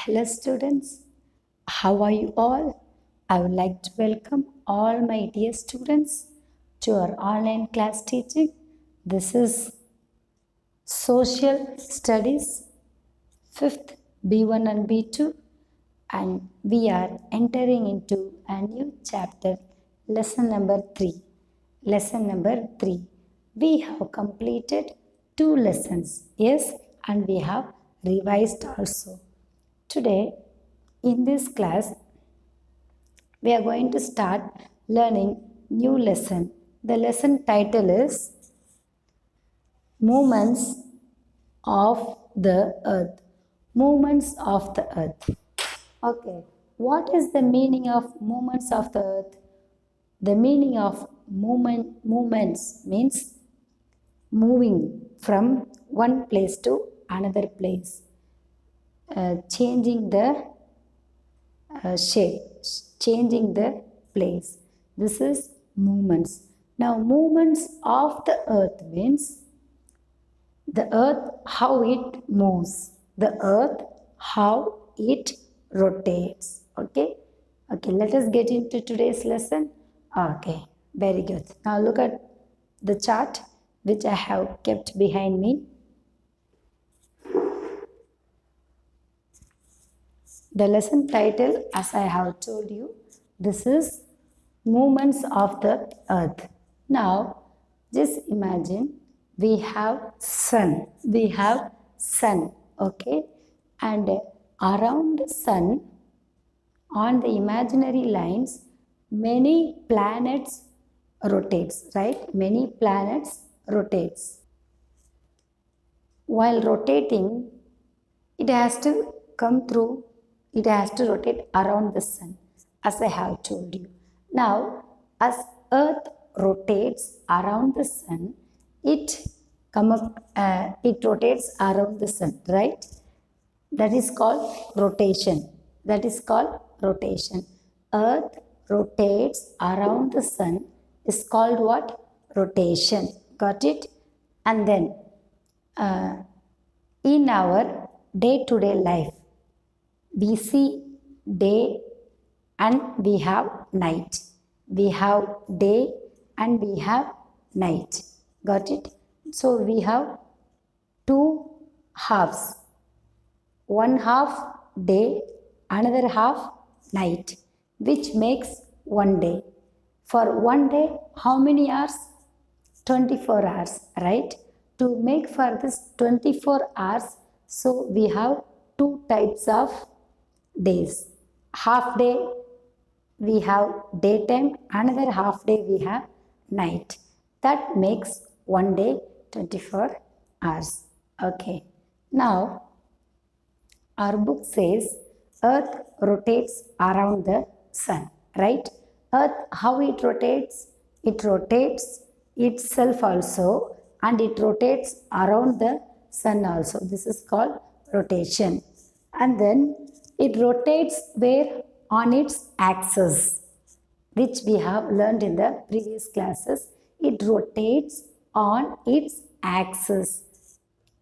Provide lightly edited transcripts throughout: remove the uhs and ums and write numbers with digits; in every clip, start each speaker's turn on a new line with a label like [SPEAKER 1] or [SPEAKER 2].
[SPEAKER 1] Hello students, how are you all? I would like to welcome all my dear students to our online class teaching. This is Social Studies 5th B1 and B2, and we are entering into a new chapter, lesson number 3. Lesson number 3. We have completed 2 lessons, yes, and we have revised also. Today, in this class, we are going to start learning new lesson. The lesson title is Movements of the Earth. Movements of the Earth. Okay, what is the meaning of movements of the Earth? The meaning of movements means moving from one place to another place, changing the shape, changing the place. This is movements. Now, movements of the earth means the earth, how it moves, the earth, how it rotates. Okay, let us get into today's lesson. Okay, very good. Now, look at the chart which I have kept behind me. The lesson title, as I have told you, this is Movements of the Earth. Now, just imagine we have sun. Okay? And around the sun, on the imaginary lines, many planets rotates, right? Many planets rotates. While rotating, it has to rotate around the sun, as I have told you. Now, as earth rotates around the sun, it rotates around the sun, right? That is called rotation. Earth rotates around the sun is called what? Rotation. Got it? And then in our day-to-day life, we see day and we have night. We have day and we have night. Got it? So we have 2 halves. One half day, another half night, which makes one day. For one day, how many hours? 24 hours, right? To make for this 24 hours, so we have 2 types of days. Half day we have daytime, another half day we have night. That makes one day 24 hours. Okay. Now, our book says earth rotates around the sun, right? Earth, how it rotates? It rotates itself also, and it rotates around the sun also. This is called rotation. And then it rotates where? On its axis, which we have learned in the previous classes. It rotates on its axis,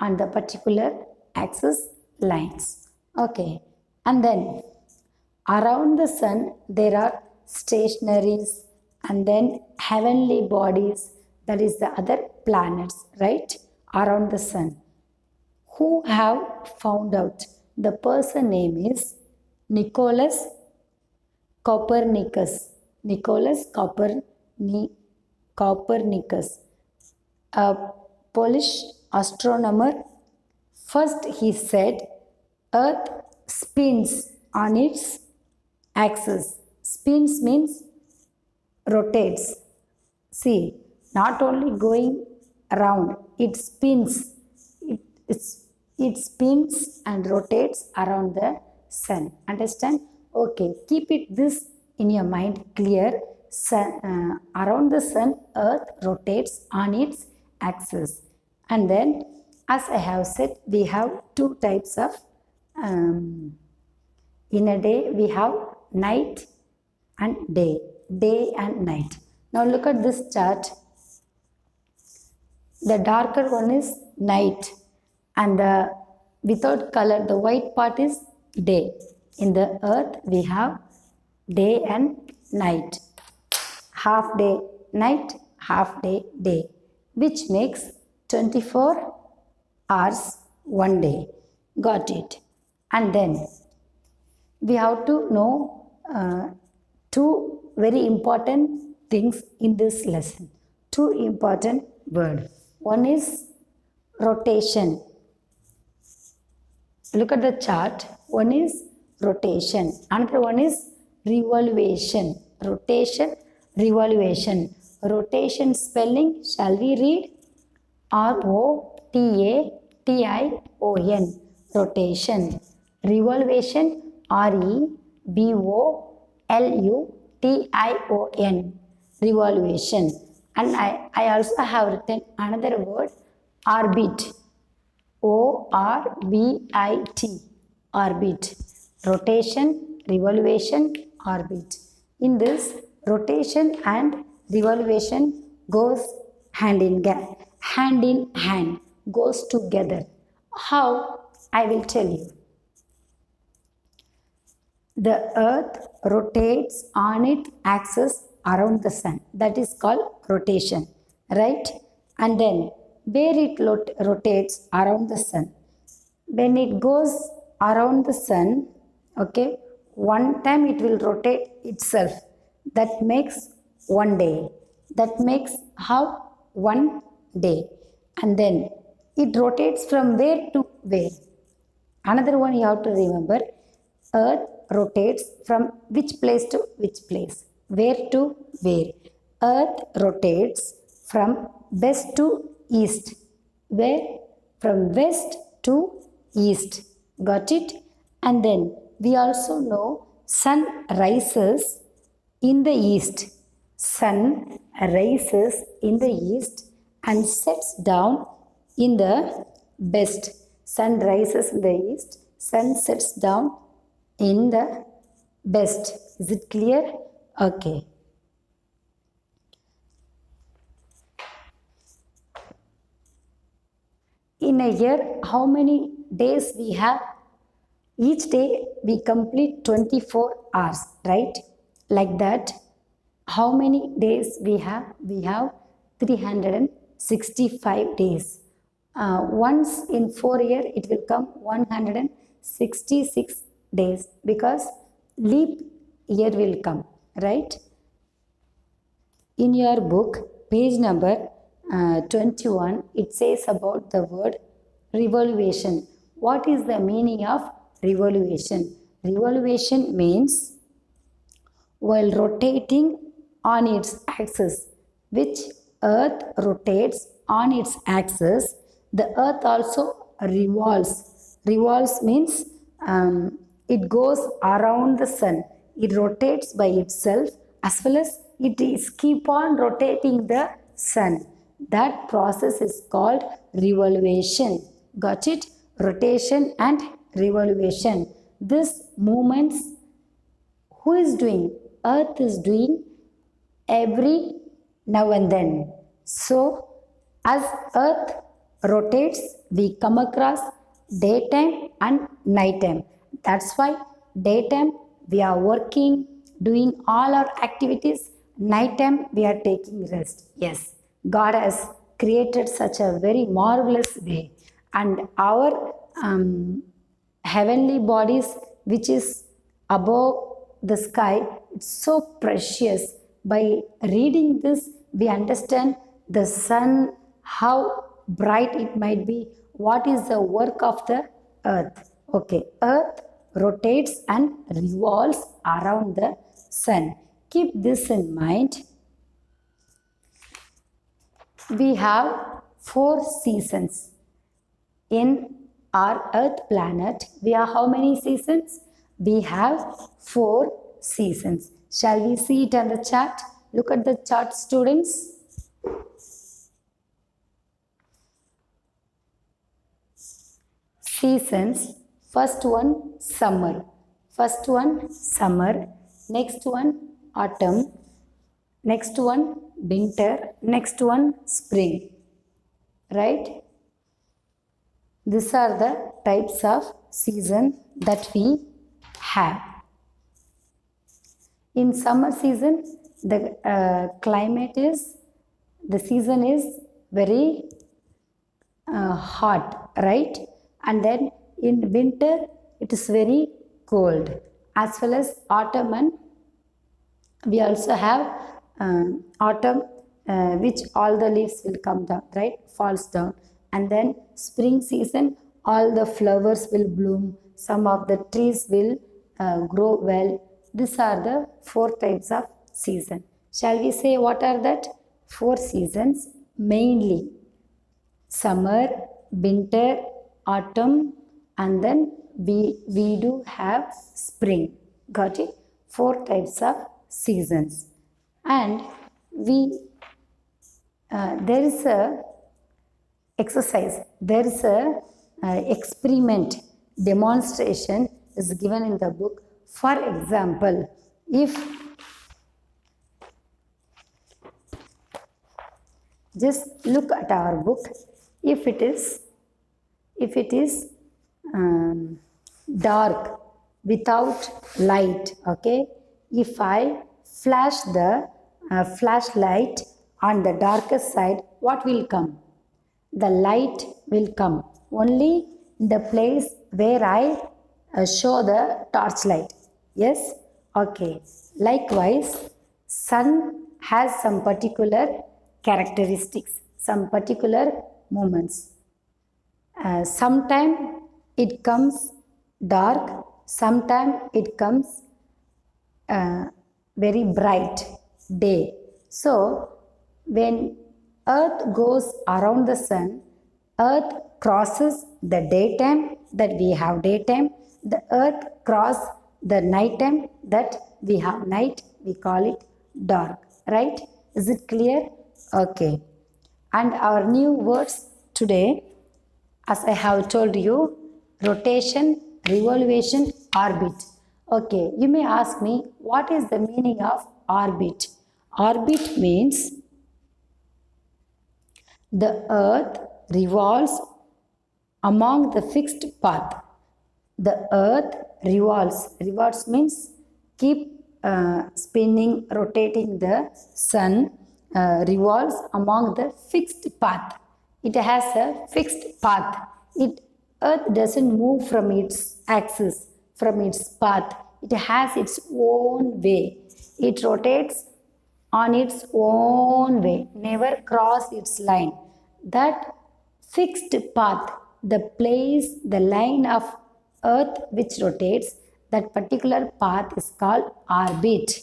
[SPEAKER 1] on the particular axis lines. Okay. And then around the sun there are stationaries and then heavenly bodies, that is the other planets, right? Around the sun. Who have found out? The person name is Nicholas Copernicus. Copernicus, a Polish astronomer. First he said earth spins on its axis. Spins means rotates. See, not only going around, it spins. It spins and rotates around the sun. Understand? Okay, keep it this in your mind clear. Around the sun, earth rotates on its axis. And then, as I have said, we have 2 types of in a day we have night and day and night. Now look at this chart. The darker one is night, and the without color, the white part is day. In the earth, we have day and night. Half day night, half day day, which makes 24 hours one day. Got it? And then we have to know two very important things in this lesson. Two important words. One is rotation. Look at the chart. One is rotation. Another one is revolution. Rotation, revolution. Rotation spelling, shall we read? ROTATION. Rotation. Revolution, REVOLUTION. Revolution. And I also have written another word, orbit. ORBIT. Orbit. Rotation, revolution, orbit. In this, rotation and revolution goes hand in hand, goes together. How? I will tell you. The earth rotates on its axis around the sun. That is called rotation, right? And then where it rotates around the sun. When it goes around the sun, okay, one time it will rotate itself. That makes one day. That makes how? One day. And then it rotates from where to where. Another one you have to remember, earth rotates from which place to which place. Where to where. Earth rotates from west to east. Where? From west to east. Got it? And then we also know sun rises in the east. Sun rises in the east and sets down in the west. Sun rises in the east, sun sets down in the west. Is it clear? Okay. In a year, how many days we have? Each day we complete 24 hours, right? Like that. How many days we have? We have 365 days. Once in 4 years, it will come 166 days because leap year will come, right? In your book, page number 21, it says about the word revolution. What is the meaning of revolution? Revolution means while rotating on its axis, which earth rotates on its axis, the earth also revolves. Revolves means it goes around the sun. It rotates by itself as well as it is keep on rotating the sun. That process is called revolution. Got it? Rotation and revolution. This movements, who is doing? Earth is doing every now and then. So, as earth rotates, we come across daytime and nighttime. That's why daytime we are working, doing all our activities. Nighttime we are taking rest. Yes, God has created such a very marvelous way. And our heavenly bodies, which is above the sky, it's so precious. By reading this, we understand the sun, how bright it might be, what is the work of the earth. Okay, earth rotates and revolves around the sun. Keep this in mind. We have 4 seasons. In our earth planet, we have how many seasons? We have 4 seasons. Shall we see it on the chart? Look at the chart, students. Seasons. First one, summer. First one, summer. Next one, autumn. Next one, winter. Next one, spring. Right? These are the types of season that we have. In summer season, the season is very hot, right? And then in winter, it is very cold. As well as autumn, and we also have autumn, which all the leaves will come down, right? Falls down. And then spring season, all the flowers will bloom. Some of the trees will grow well. These are the 4 types of season. Shall we say what are that? 4 seasons mainly: summer, winter, autumn, and then we do have spring. Got it? 4 types of seasons. And there is a exercise, there is a experiment demonstration is given in the book. For example, if just look at our book, if it is dark without light, okay, if I flash the flashlight on the darkest side, what will come? The light will come only in the place where I show the torchlight. Yes? Okay. Likewise, sun has some particular characteristics, some particular moments. Sometime it comes dark, sometime it comes very bright day. So, when Earth goes around the sun, Earth crosses the daytime, that we have daytime. The Earth crosses the nighttime, that we have night. We call it dark. Right? Is it clear? Okay. And our new words today, as I have told you, rotation, revolution, orbit. Okay, you may ask me, what is the meaning of orbit? Orbit means the earth revolves among the fixed path. The earth revolves. Revolves means keep spinning, rotating. The sun revolves among the fixed path. It has a fixed path. Earth doesn't move from its axis, from its path. It has its own way. It rotates on its own way, never cross its line. That fixed path, the place, the line of earth which rotates, that particular path is called orbit.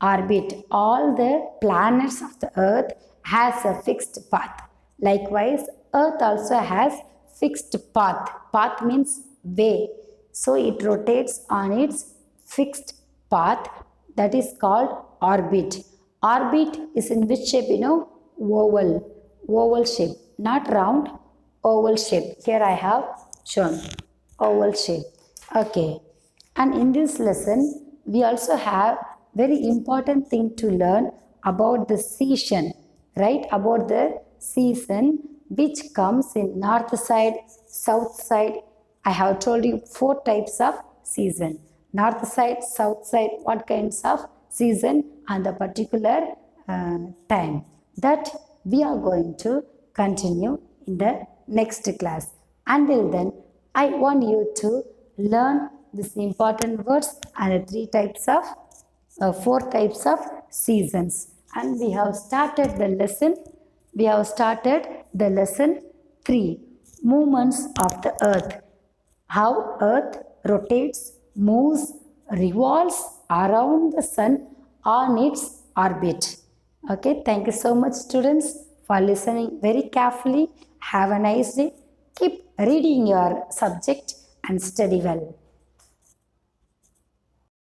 [SPEAKER 1] Orbit. All the planets of the earth has a fixed path. Likewise, earth also has fixed path. Path means way. So it rotates on its fixed path, that is called orbit. Orbit is in which shape? Oval. Oval shape. Not round, oval shape. Here I have shown oval shape. Okay. And in this lesson, we also have very important thing to learn about the season. Right? About the season which comes in north side, south side. I have told you 4 types of season. North side, south side, what kinds of season and the particular time. That we are going to continue in the next class. Until then, I want you to learn these important words and the 4 types of seasons. And we have started the lesson. We have started the lesson 3, movements of the earth. How earth rotates, moves, revolves around the sun on its orbit. Okay, thank you so much, students, for listening very carefully. Have a nice day. Keep reading your subject and study well.